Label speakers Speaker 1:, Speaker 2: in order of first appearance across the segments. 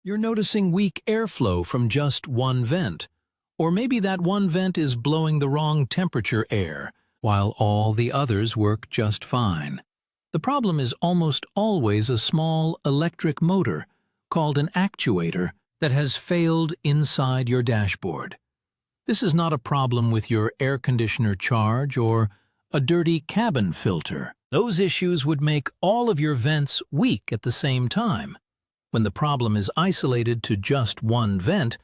Speaker 1: You're noticing weak airflow from just one vent, or maybe that one vent is blowing the wrong temperature air, while all the others work just fine. The problem is almost always a small electric motor, called an actuator, that has failed inside your dashboard. This is not a problem with your air conditioner charge or a dirty cabin filter. Those issues would make all of your vents weak at the same time. When the problem is isolated to just one vent,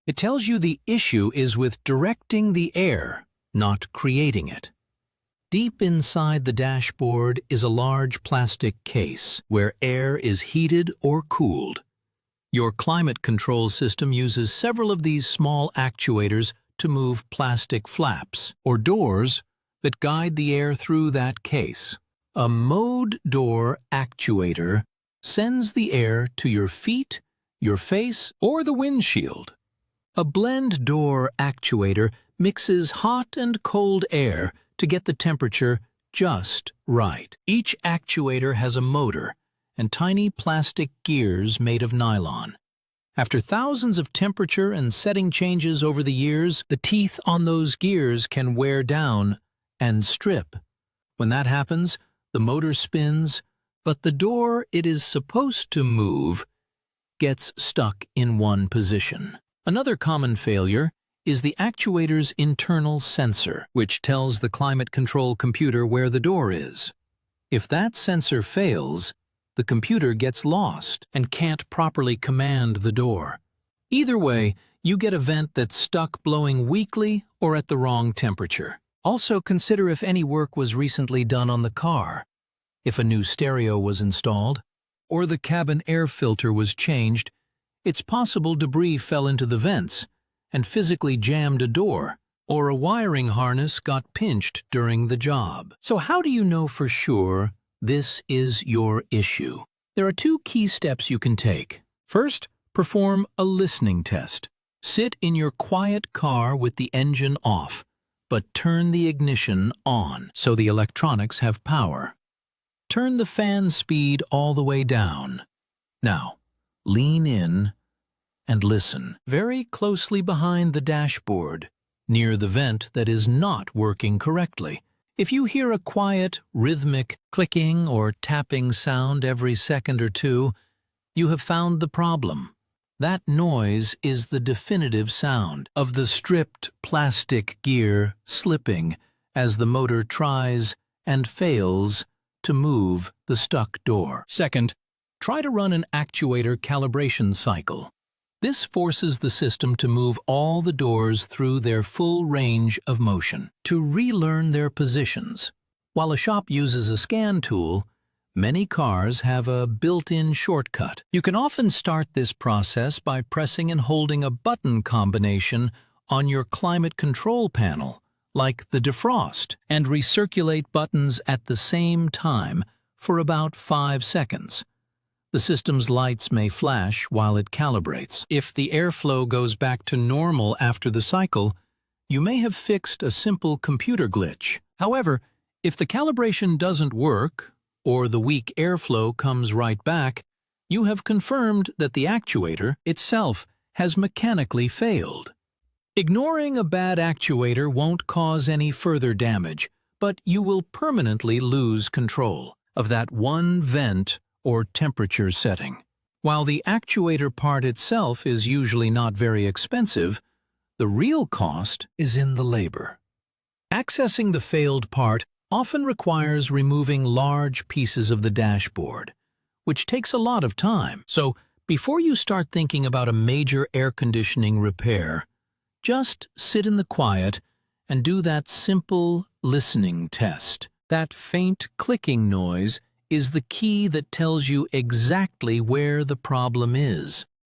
Speaker 1: it tells you the issue is with directing the air, not creating it. Deep inside the dashboard is a large plastic case where air is heated or cooled. Your climate control system uses several of these small actuators to move plastic flaps or doors that guide the air through that case. A mode door actuator sends the air to your feet, your face, or the windshield. A blend door actuator mixes hot and cold air to get the temperature just right. Each actuator has a motor and tiny plastic gears made of nylon. After thousands of temperature and setting changes over the years, the teeth on those gears can wear down and strip. When that happens, the motor spins, but the door it is supposed to move gets stuck in one position. Another common failure is the actuator's internal sensor, which tells the climate control computer where the door is. If that sensor fails, the computer gets lost and can't properly command the door. Either way, you get a vent that's stuck blowing weakly or at the wrong temperature. Also consider if any work was recently done on the car, if a new stereo was installed, or the cabin air filter was changed. It's possible debris fell into the vents and physically jammed a door, or a wiring harness got pinched during the job. So how do you know for sure this is your issue? There are two key steps you can take. First, perform a listening test. Sit in your quiet car with the engine off, but turn the ignition on so the electronics have power. Turn the fan speed all the way down. Now, lean in and listen very closely behind the dashboard, near the vent that is not working correctly. If you hear a quiet, rhythmic clicking or tapping sound every second or two, you have found the problem. That noise is the definitive sound of the stripped plastic gear slipping as the motor tries and fails to move the stuck door. Second, try to run an actuator calibration cycle. This forces the system to move all the doors through their full range of motion, to relearn their positions. While a shop uses a scan tool, many cars have a built-in shortcut. You can often start this process by pressing and holding a button combination on your climate control panel, like the defrost, and recirculate buttons at the same time for about 5 seconds. The system's lights may flash while it calibrates. If the airflow goes back to normal after the cycle, you may have fixed a simple computer glitch. However, if the calibration doesn't work, or the weak airflow comes right back, you have confirmed that the actuator itself has mechanically failed. Ignoring a bad actuator won't cause any further damage, but you will permanently lose control of that one vent or temperature setting. While the actuator part itself is usually not very expensive, the real cost is in the labor. Accessing the failed part often requires removing large pieces of the dashboard, which takes a lot of time. So, before you start thinking about a major air conditioning repair, just sit in the quiet and do that simple listening test. That faint clicking noise is the key that tells you exactly where the problem is.